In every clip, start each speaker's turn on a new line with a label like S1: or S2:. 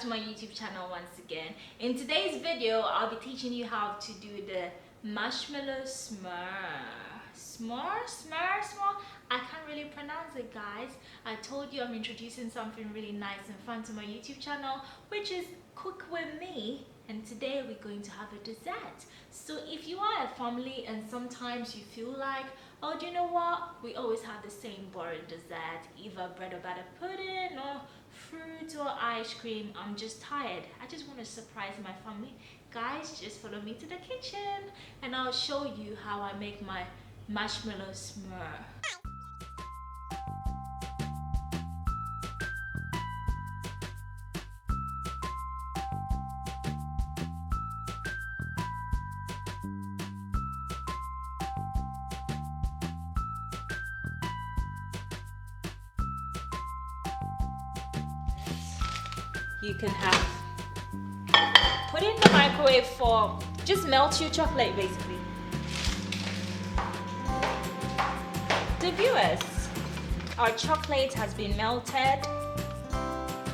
S1: to my YouTube channel once again. In today's video, I'll be teaching you how to do the marshmallow s'more. I can't really pronounce it, guys. I told you I'm introducing something really nice and fun to my YouTube channel, which is Cook With Me. And today we're going to have a dessert. So if you are a family and sometimes you feel like, oh, do you know what? We always have the same boring dessert, either bread or butter pudding or fruit or ice cream. I'm just tired. I just want to surprise my family. Guys, just follow me to the kitchen and I'll show you how I make my marshmallow s'more. You can put it in the microwave for just melt your chocolate basically. The viewers, our chocolate has been melted.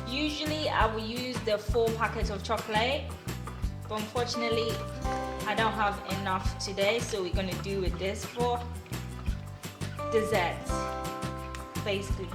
S1: Usually I will use the 4 packets of chocolate, but unfortunately I don't have enough today, so we're gonna do with this for dessert basically.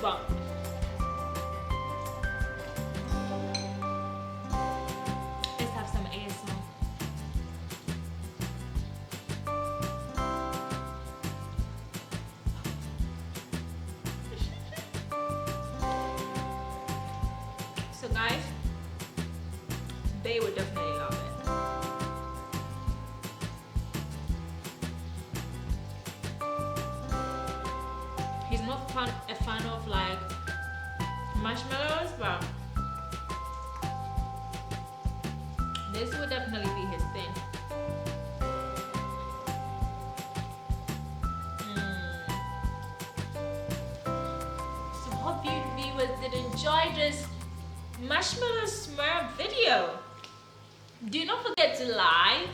S1: But let's have some ASMR. So guys, they would definitely love it. He's not a fan of like marshmallows, but this would definitely be his thing. So hope you viewers did enjoy this marshmallow s'more video. Do not forget to like,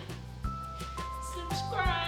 S1: subscribe,